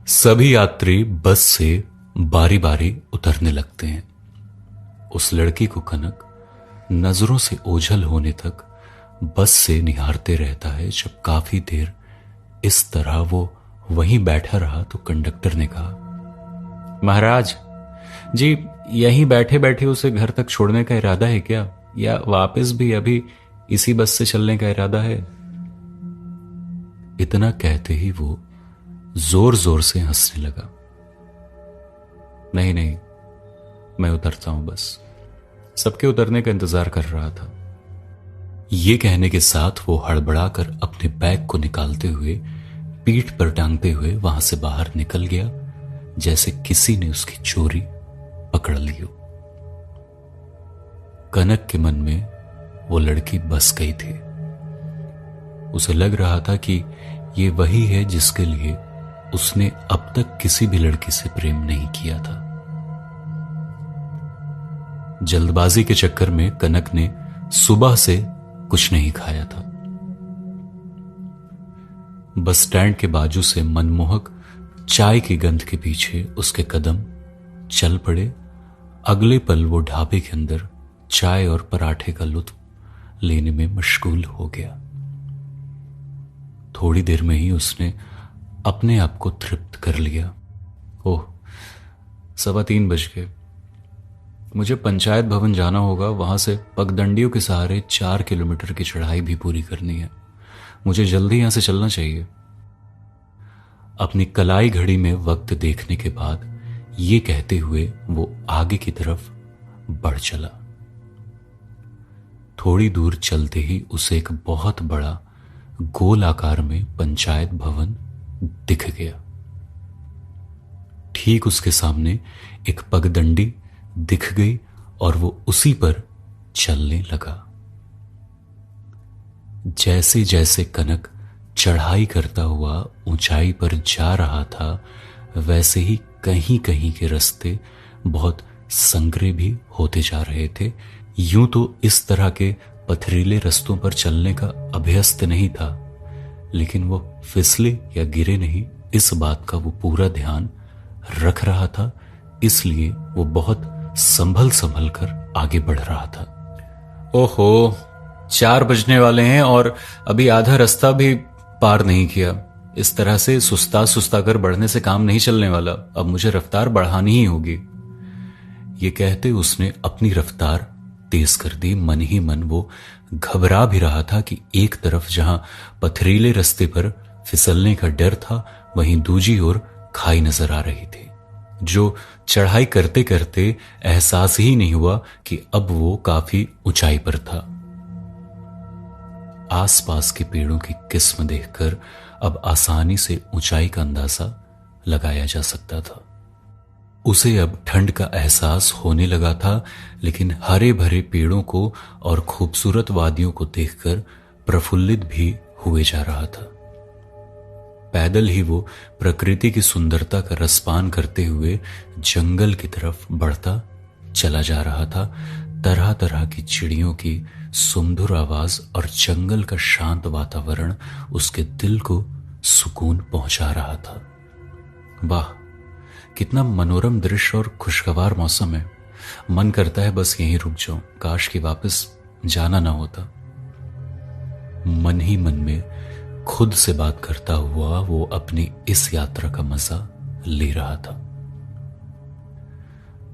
सभी यात्री बस से बारी बारी उतरने लगते हैं। उस लड़की को कनक नजरों से ओझल होने तक बस से निहारते रहता है। जब काफी देर इस तरह वो वहीं बैठा रहा तो कंडक्टर ने कहा, महाराज जी, यहीं बैठे बैठे उसे घर तक छोड़ने का इरादा है क्या, या वापस भी अभी इसी बस से चलने का इरादा है? इतना कहते ही वो जोर जोर से हंसने लगा। नहीं नहीं, मैं उतरता हूं, बस सबके उतरने का इंतजार कर रहा था। ये कहने के साथ वो हड़बड़ाकर अपने बैग को निकालते हुए पीठ पर टांगते हुए वहां से बाहर निकल गया, जैसे किसी ने उसकी चोरी पकड़ ली हो। कनक के मन में वो लड़की बस गई थी। उसे लग रहा था कि ये वही है जिसके लिए उसने अब तक किसी भी लड़की से प्रेम नहीं किया था। जल्दबाजी के चक्कर में कनक ने सुबह से कुछ नहीं खाया था। बस स्टैंड के बाजू से मनमोहक चाय की गंध के पीछे उसके कदम चल पड़े। अगले पल वो ढाबे के अंदर चाय और पराठे का लुत्फ लेने में मशगूल हो गया। थोड़ी देर में ही उसने अपने आप को तृप्त कर लिया। ओह, 3:15 बज गए। मुझे पंचायत भवन जाना होगा। वहां से पगडंडियों के सहारे 4 किलोमीटर की चढ़ाई भी पूरी करनी है। मुझे जल्दी यहां से चलना चाहिए। अपनी कलाई घड़ी में वक्त देखने के बाद ये कहते हुए वो आगे की तरफ बढ़ चला। थोड़ी दूर चलते ही उसे एक बहुत बड़ा गोल आकार में पंचायत भवन दिख गया। ठीक उसके सामने एक पगडंडी दिख गई और वो उसी पर चलने लगा। जैसे जैसे कनक चढ़ाई करता हुआ ऊंचाई पर जा रहा था, वैसे ही कहीं कहीं के रास्ते बहुत संकरे भी होते जा रहे थे। यूं तो इस तरह के पथरीले रास्तों पर चलने का अभ्यस्त नहीं था, लेकिन वो फिसले या गिरे नहीं, इस बात का वो पूरा ध्यान रख रहा था। इसलिए वो बहुत संभल संभल कर आगे बढ़ रहा था। ओहो, 4 बजने वाले हैं और अभी आधा रास्ता भी पार नहीं किया। इस तरह से सुस्ता सुस्ता कर बढ़ने से काम नहीं चलने वाला। अब मुझे रफ्तार बढ़ानी ही होगी। ये कहते उसने अपनी रफ्तार तेज कर दी। मन ही मन वो घबरा भी रहा था कि एक तरफ जहां पथरीले रास्ते पर फिसलने का डर था, वहीं दूजी ओर खाई नजर आ रही थी, जो चढ़ाई करते करते एहसास ही नहीं हुआ कि अब वो काफी ऊंचाई पर था। आसपास के पेड़ों की किस्म देखकर अब आसानी से ऊंचाई का अंदाजा लगाया जा सकता था। उसे अब ठंड का एहसास होने लगा था, लेकिन हरे भरे पेड़ों को और खूबसूरत वादियों को देखकर प्रफुल्लित भी हुए जा रहा था। पैदल ही वो प्रकृति की सुंदरता का रसपान करते हुए जंगल की तरफ बढ़ता चला जा रहा था। तरह तरह की चिड़ियों की सुमधुर आवाज और जंगल का शांत वातावरण उसके दिल को सुकून पहुंचा रहा था। वाह, कितना मनोरम दृश्य और खुशगवार मौसम है। मन करता है बस यहीं रुक जाऊं, काश कि वापस जाना ना होता। मन ही मन में खुद से बात करता हुआ वो अपनी इस यात्रा का मजा ले रहा था।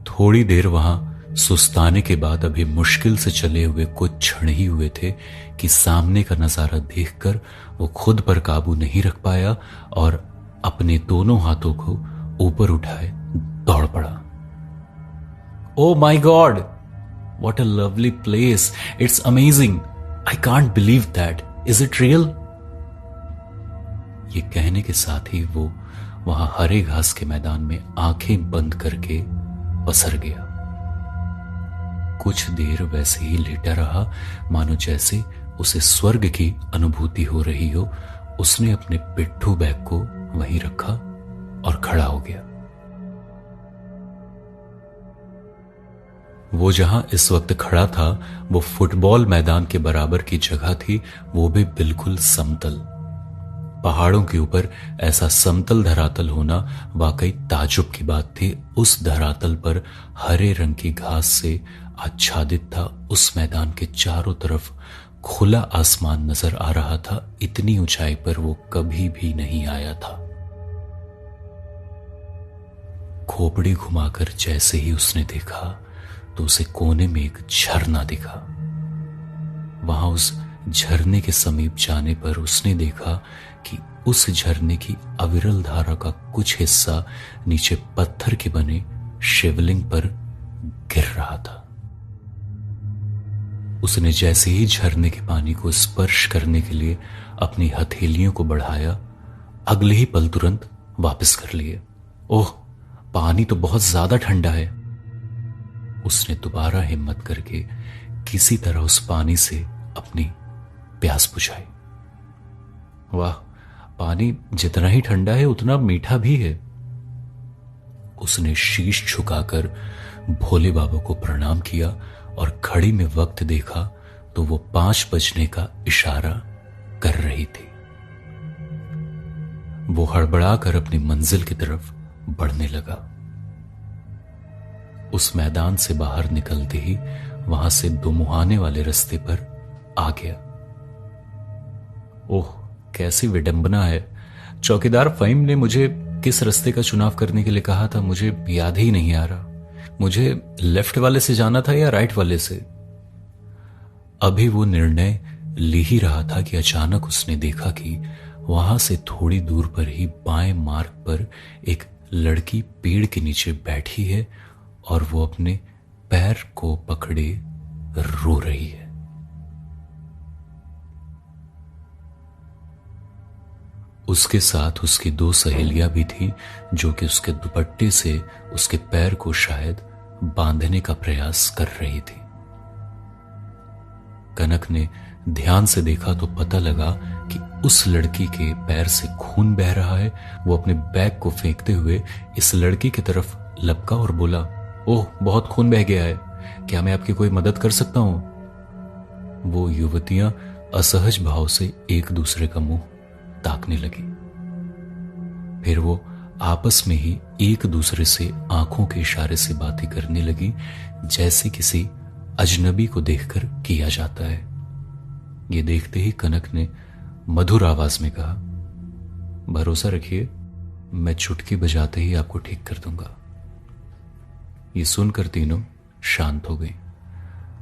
थोड़ी देर वहां सुस्ताने के बाद अभी मुश्किल से चले हुए कुछ क्षण ही हुए थे कि सामने का नजारा देखकर वो खुद पर काबू नहीं रख पाया और अपने दोनों हाथों को ऊपर उठाए दौड़ पड़ा। Oh my god, what a lovely place, it's amazing, I can't believe that, is it real? ये कहने के साथ ही वो वहां हरे घास के मैदान में आंखें बंद करके पसर गया। कुछ देर वैसे ही लेटा रहा, मानो जैसे उसे स्वर्ग की अनुभूति हो रही हो। उसने अपने पिट्ठू बैग को वहीं रखा और खड़ा हो गया। वो जहां इस वक्त खड़ा था वो फुटबॉल मैदान के बराबर की जगह थी, वो भी बिल्कुल समतल। पहाड़ों के ऊपर ऐसा समतल धरातल होना वाकई ताजुब की बात थी। उस धरातल पर हरे रंग की घास से आच्छादित था। उस मैदान के चारों तरफ खुला आसमान नजर आ रहा था। इतनी ऊंचाई पर वो कभी भी नहीं आया था। खोपड़ी घुमाकर जैसे ही उसने देखा तो उसे कोने में एक झरना दिखा। वहां उस झरने के समीप जाने पर उसने देखा कि उस झरने की अविरल धारा का कुछ हिस्सा नीचे पत्थर के बने शिवलिंग पर गिर रहा था। उसने जैसे ही झरने के पानी को स्पर्श करने के लिए अपनी हथेलियों को बढ़ाया, अगले ही पल तुरंत वापस कर लिए। ओह, पानी तो बहुत ज्यादा ठंडा है। उसने दोबारा हिम्मत करके किसी तरह उस पानी से अपनी प्यास बुझाई। वाह, पानी जितना ही ठंडा है उतना मीठा भी है। उसने शीश झुकाकर भोले बाबा को प्रणाम किया और घड़ी में वक्त देखा तो वो 5 बजने का इशारा कर रही थी। वो हड़बड़ाकर अपनी मंजिल की तरफ बढ़ने लगा। उस मैदान से बाहर निकलते ही वहां से दुमुहाने वाले रास्ते पर आ गया। ओह, कैसी विडंबना है। चौकीदार फहीम ने मुझे किस रास्ते का चुनाव करने के लिए कहा था, मुझे याद ही नहीं आ रहा। मुझे लेफ्ट वाले से जाना था या राइट वाले से। अभी वो निर्णय ले ही रहा था कि अचानक उसने देखा कि वहां से थोड़ी दूर पर ही बाएं मार्ग पर एक लड़की पेड़ के नीचे बैठी है और वो अपने पैर को पकड़े रो रही है। उसके साथ उसकी 2 सहेलियां भी थी जो कि उसके दुपट्टे से उसके पैर को शायद बांधने का प्रयास कर रही थी। कनक ने ध्यान से देखा तो पता लगा कि उस लड़की के पैर से खून बह रहा है। वो अपने बैग को फेंकते हुए इस लड़की की तरफ लपका और बोला, ओह, बहुत खून बह गया है, क्या मैं आपकी कोई मदद कर सकता हूं? वो युवतियां असहज भाव से एक दूसरे का मुंह ताकने लगी। फिर वो आपस में ही एक दूसरे से आंखों के इशारे से बातें करने लगी, जैसे किसी अजनबी को देखकर किया जाता है। ये देखते ही कनक ने मधुर आवाज में कहा, भरोसा रखिए, मैं चुटकी बजाते ही आपको ठीक कर दूंगा। ये सुनकर तीनों शांत हो गई।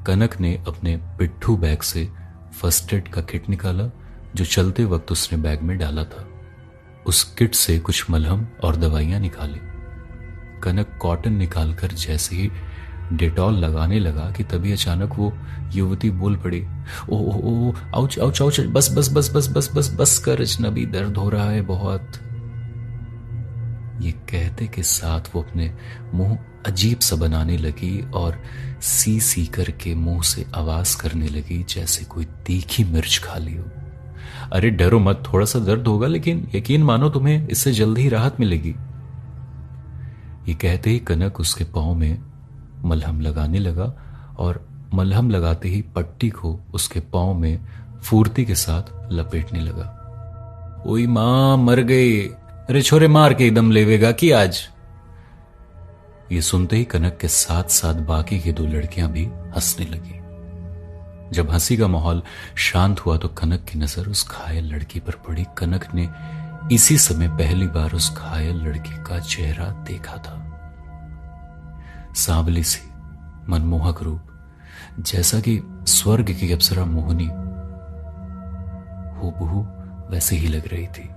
कनक ने अपने पिट्ठू बैग से फर्स्ट एड का किट निकाला जो चलते वक्त उसने बैग में डाला था। उस किट से कुछ मलहम और दवाइयां निकाली। कनक कॉटन निकालकर जैसे ही डेटॉल लगाने लगा कि तभी अचानक वो युवती बोल पड़ी, ओ ओ ओ, आउच आउच आउच, बस बस बस बस बस बस बस कर अजनबी, दर्द हो रहा है बहुत। ये कहते के साथ वो अपने मुंह अजीब सा बनाने लगी और सी सी करके मुंह से आवाज करने लगी जैसे कोई तीखी मिर्च खा ली हो। अरे डरो मत, थोड़ा सा दर्द होगा लेकिन यकीन मानो तुम्हें इससे जल्द ही राहत मिलेगी। ये कहते ही कनक उसके पांव में मलहम लगाने लगा और मलहम लगाते ही पट्टी को उसके पांव में फुर्ती के साथ लपेटने लगा। ओई मां, मर गई, अरे छोरे मार के एकदम लेवेगा कि आज। ये सुनते ही कनक के साथ साथ बाकी की 2 लड़कियां भी हंसने लगी। जब हंसी का माहौल शांत हुआ तो कनक की नजर उस घायल लड़की पर पड़ी। कनक ने इसी समय पहली बार उस घायल लड़की का चेहरा देखा था। सांवली सी, मनमोहक रूप, जैसा कि स्वर्ग की अप्सरा मोहिनी हूबहू वैसे ही लग रही थी।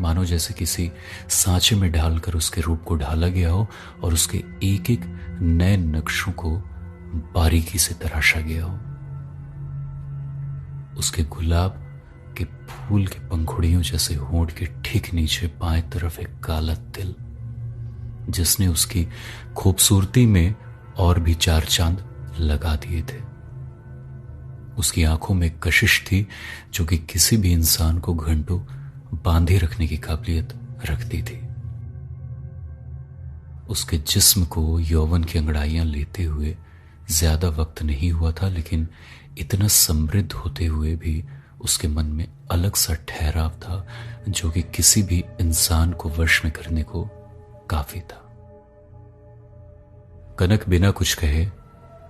मानो जैसे किसी सांचे में ढालकर उसके रूप को ढाला गया हो और उसके एक एक नए नक्शों को बारीकी से तराशा गया हो। उसके गुलाब के फूल के पंखुड़ियों जैसे होंठ के ठीक नीचे बाएं तरफ एक काला तिल, जिसने उसकी खूबसूरती में और भी 4 चांद लगा दिए थे। उसकी आंखों में कशिश थी जो कि किसी भी इंसान को घंटों बांधे रखने की काबिलियत रखती थी। उसके जिस्म को यौवन की अंगड़ाइयां लेते हुए ज्यादा वक्त नहीं हुआ था, लेकिन इतना समृद्ध होते हुए भी उसके मन में अलग सा ठहराव था जो कि किसी भी इंसान को वश में करने को काफी था। कनक बिना कुछ कहे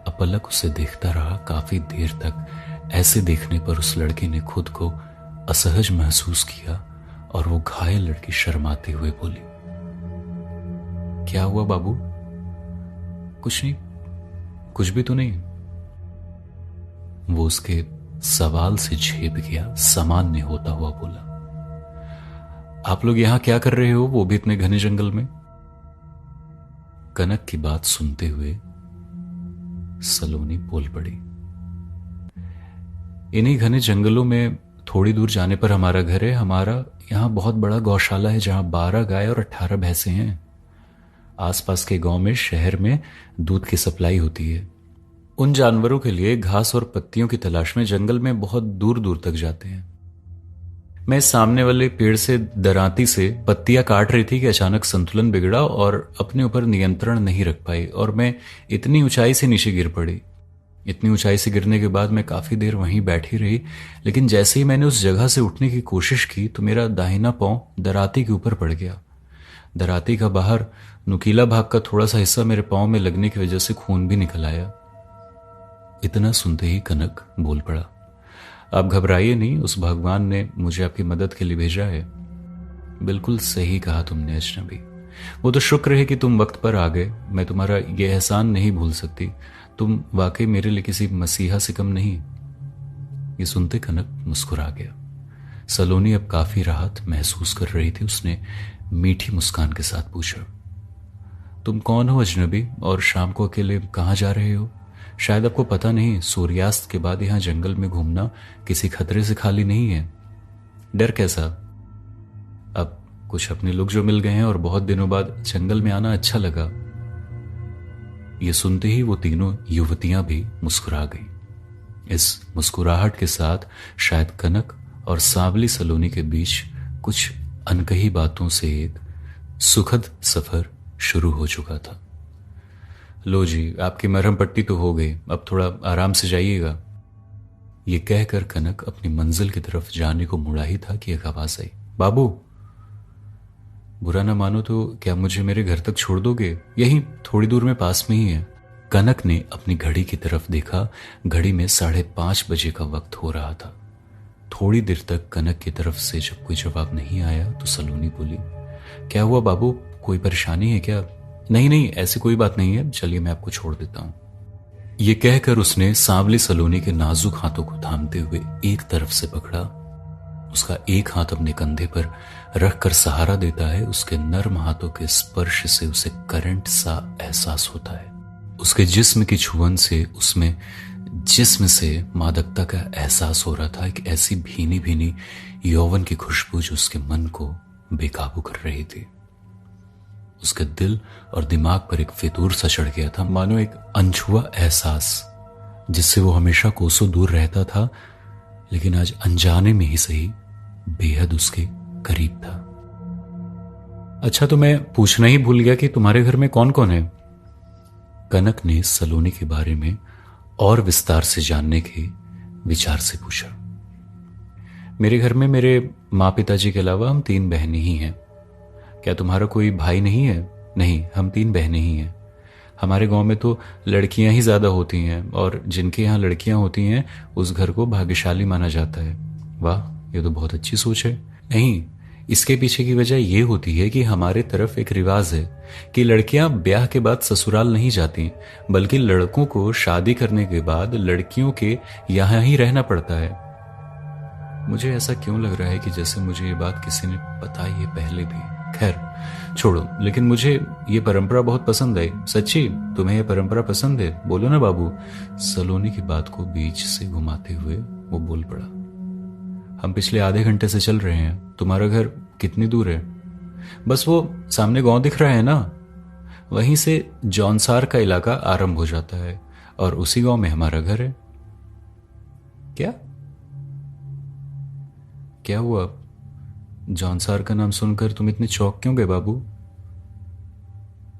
अपलक उसे देखता रहा काफी देर तक। ऐसे देखने पर उस लड़के ने खुद को असहज महसूस किया और वो घायल लड़की शर्माते हुए बोली, क्या हुआ बाबू? कुछ नहीं, कुछ भी तो नहीं। वो उसके सवाल से झेप गया, सामान्य होता हुआ बोला, आप लोग यहां क्या कर रहे हो, वो भी इतने घने जंगल में? कनक की बात सुनते हुए सलोनी बोल पड़ी, इन्हीं घने जंगलों में थोड़ी दूर जाने पर हमारा घर है। हमारा यहां बहुत बड़ा गौशाला है जहां 12 गाय और 18 भैंसे हैं। आसपास के गांव में, शहर में दूध की सप्लाई होती है। उन जानवरों के लिए घास और पत्तियों की तलाश में जंगल में बहुत दूर दूर तक जाते हैं। मैं सामने वाले पेड़ से दरांती से पत्तियां काट रही थी कि अचानक संतुलन बिगड़ा और अपने ऊपर नियंत्रण नहीं रख पाई और मैं इतनी ऊंचाई से नीचे गिर पड़ी। इतनी ऊंचाई से गिरने के बाद मैं काफी देर वहीं बैठी रही, लेकिन जैसे ही मैंने उस जगह से उठने की कोशिश की तो मेरा दाहिना पांव दराती के ऊपर पड़ गया। दराती का बाहर नुकीला भाग का थोड़ा सा हिस्सा मेरे पांव में लगने की वजह से खून भी निकल आया। इतना सुनते ही कनक बोल पड़ा, आप घबराइए नहीं, उस भगवान ने मुझे आपकी मदद के लिए भेजा है। बिल्कुल सही कहा तुमने अजनबी, वो तो शुक्र है कि तुम वक्त पर आ गए। मैं तुम्हारा ये एहसान नहीं भूल सकती। तुम वाकई मेरे लिए किसी मसीहा से कम नहीं। ये सुनते कनक मुस्कुरा गया। सलोनी अब काफी राहत महसूस कर रही थी। उसने मीठी मुस्कान के साथ पूछा, तुम कौन हो अजनबी, और शाम को अकेले कहां जा रहे हो? शायद आपको पता नहीं, सूर्यास्त के बाद यहां जंगल में घूमना किसी खतरे से खाली नहीं है। डर कैसा? अब कुछ अपने लोग जो मिल गए हैं और बहुत दिनों बाद जंगल में आना अच्छा लगा। ये सुनते ही वो तीनों युवतियां भी मुस्कुरा गईं। इस मुस्कुराहट के साथ शायद कनक और सांवली सलोनी के बीच कुछ अनकही बातों से एक सुखद सफर शुरू हो चुका था। लो जी, आपकी मरहम पट्टी तो हो गई, अब थोड़ा आराम से जाइएगा। ये कहकर कनक अपनी मंजिल की तरफ जाने को मुड़ा ही था कि एक आवाज आई, बाबू, बुरा ना मानो तो क्या मुझे मेरे घर तक छोड़ दोगे? यहीं थोड़ी दूर में पास में ही है। कनक ने अपनी घड़ी की तरफ देखा। घड़ी में 5:30 बजे का वक्त हो रहा था। थोड़ी देर तक कनक की तरफ से जब कोई जवाब नहीं आया तो सलोनी बोली, क्या हुआ बाबू, कोई परेशानी है क्या? नहीं नहीं, ऐसी कोई बात नहीं है, चलिए मैं आपको छोड़ देता हूं। ये कहकर उसने सांवली सलोनी के नाजुक हाथों को थामते हुए एक तरफ से पकड़ा। उसका एक हाथ अपने कंधे पर रखकर सहारा देता है। उसके नर्म हाथों के स्पर्श से उसे करंट सा एहसास होता है। उसके जिस्म की छुअन से उसमें जिस्म से मादकता का एहसास हो रहा था। एक ऐसी भीनी भीनी यौवन की खुशबू जो उसके मन को बेकाबू कर रही थी। उसके दिल और दिमाग पर एक फितूर सा चढ़ गया था, मानो एक अनछुआ एहसास जिससे वो हमेशा कोसों दूर रहता था, लेकिन आज अनजाने में ही सही बेहद उसके करीब था। अच्छा, तो मैं पूछना ही भूल गया कि तुम्हारे घर में कौन कौन है? कनक ने सलोनी के बारे में और विस्तार से जानने के विचार से पूछा। मेरे घर में मेरे माँ पिताजी के अलावा हम 3 बहनें ही हैं। क्या तुम्हारा कोई भाई नहीं है? नहीं, हम 3 बहनें ही हैं। हमारे गांव में तो लड़कियां ही ज्यादा होती हैं और जिनके यहाँ लड़कियां होती हैं उस घर को भाग्यशाली माना जाता है। वाह, ये तो बहुत अच्छी सोच है। नहीं, इसके पीछे की वजह ये होती है कि हमारे तरफ एक रिवाज है कि लड़कियां ब्याह के बाद ससुराल नहीं जाती, बल्कि लड़कों को शादी करने के बाद लड़कियों के यहां ही रहना पड़ता है। मुझे ऐसा क्यों लग रहा है कि जैसे मुझे ये बात किसी ने बताई है पहले भी। खैर छोड़ो, लेकिन मुझे ये परंपरा बहुत पसंद आई। सच्ची, तुम्हें ये परंपरा पसंद है? बोलो ना बाबू। सलोनी की बात को बीच से घुमाते हुए वो बोल पड़ा, हम पिछले आधे घंटे से चल रहे हैं। तुम्हारा घर कितनी दूर है? बस वो सामने गांव दिख रहा है ना, वहीं से जौनसार का इलाका आरंभ हो जाता है और उसी गांव में हमारा घर है। क्या क्या हुआ? जौनसार का नाम सुनकर तुम इतने चौंक क्यों गए बाबू?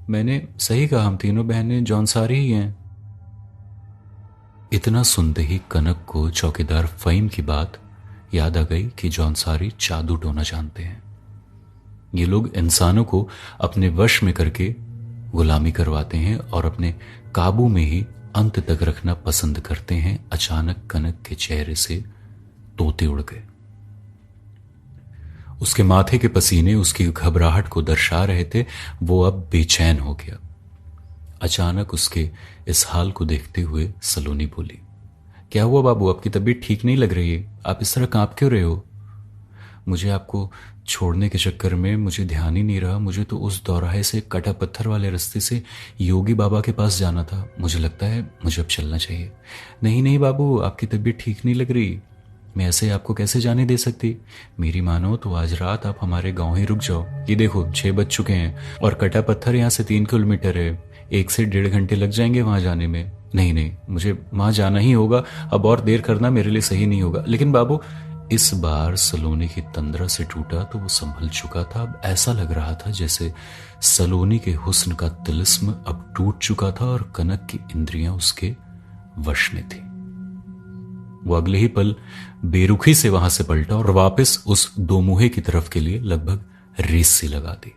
मैंने सही कहा, हम तीनों बहनें जौनसारी ही हैं। इतना सुनते ही कनक को चौकीदार फहीम की बात याद आ गई कि जौनसारी जादू टोना जानते हैं। ये लोग इंसानों को अपने वश में करके गुलामी करवाते हैं और अपने काबू में ही अंत तक रखना पसंद करते हैं। अचानक कनक के चेहरे से तोते उड़ गए। उसके माथे के पसीने उसकी घबराहट को दर्शा रहे थे। वो अब बेचैन हो गया। अचानक उसके इस हाल को देखते हुए सलोनी बोली, क्या हुआ बाबू, आपकी तबीयत ठीक नहीं लग रही है, आप इस तरह कांप क्यों रहे हो? मुझे आपको छोड़ने के चक्कर में मुझे ध्यान ही नहीं रहा। मुझे तो उस दौराहे से कटा पत्थर वाले रास्ते से योगी बाबा के पास जाना था। मुझे लगता है मुझे अब चलना चाहिए। नहीं नहीं बाबू, आपकी तबीयत ठीक नहीं लग रही। मैं ऐसे आपको कैसे जाने दे सकती? मेरी मानो तो आज रात आप हमारे गांव ही रुक जाओ। ये देखो 6 बज चुके हैं और कटा पत्थर यहाँ से 3 किलोमीटर है। 1 से 1.5 घंटे लग जाएंगे वहां जाने में। नहीं नहीं, मुझे वहां जाना ही होगा। अब और देर करना मेरे लिए सही नहीं होगा। लेकिन बाबू, इस बार सलोनी की तंद्रा से टूटा तो वो संभल चुका था। अब ऐसा लग रहा था जैसे सलोनी के हुस्न का तिलिस्म अब टूट चुका था और कनक की इंद्रियां उसके वश में थी। वो अगले ही पल बेरुखी से वहां से पलटा और वापस उस दो मुहे की तरफ के लिए लगभग रेस सी लगा दी।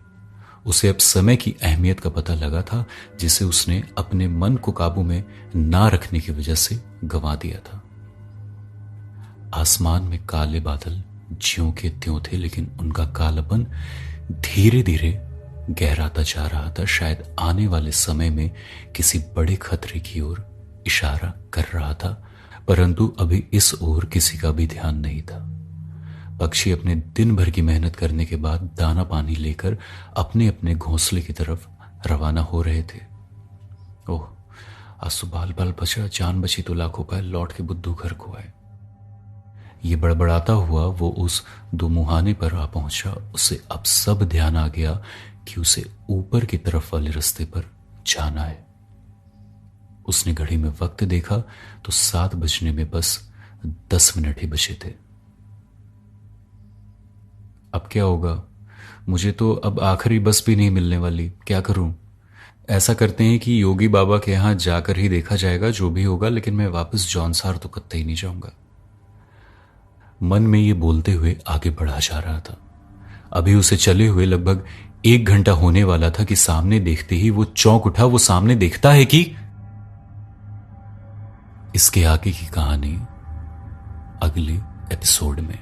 उसे अब समय की अहमियत का पता लगा था, जिसे उसने अपने मन को काबू में ना रखने की वजह से गंवा दिया था। आसमान में काले बादल ज्यों के त्यों थे, लेकिन उनका कालापन धीरे धीरे गहराता जा रहा था। शायद आने वाले समय में किसी बड़े खतरे की ओर इशारा कर रहा था, परंतु अभी इस ओर किसी का भी ध्यान नहीं था। पक्षी अपने दिन भर की मेहनत करने के बाद दाना पानी लेकर अपने अपने घोंसले की तरफ रवाना हो रहे थे। ओह, आज तो बाल बाल बचा, जान बची तो लाखों पाए, लौट के बुद्धू घर को आए। ये बड़बड़ाता हुआ वो उस दो मुहाने पर आ पहुंचा। उसे अब सब ध्यान आ गया कि उसे ऊपर की तरफ वाले रास्ते पर जाना है। उसने घड़ी में वक्त देखा तो 7 बजने में बस 10 मिनट ही बचे थे। अब क्या होगा? मुझे तो अब आखिरी बस भी नहीं मिलने वाली, क्या करूं? ऐसा करते हैं कि योगी बाबा के यहां जाकर ही देखा जाएगा जो भी होगा, लेकिन मैं वापस जौनसार तो कतई नहीं जाऊंगा। मन में ये बोलते हुए आगे बढ़ा जा रहा था। अभी उसे चले हुए लगभग 1 घंटा होने वाला था कि सामने देखते ही वो चौंक उठा। वो सामने देखता है कि इसके आगे की कहानी अगले एपिसोड में।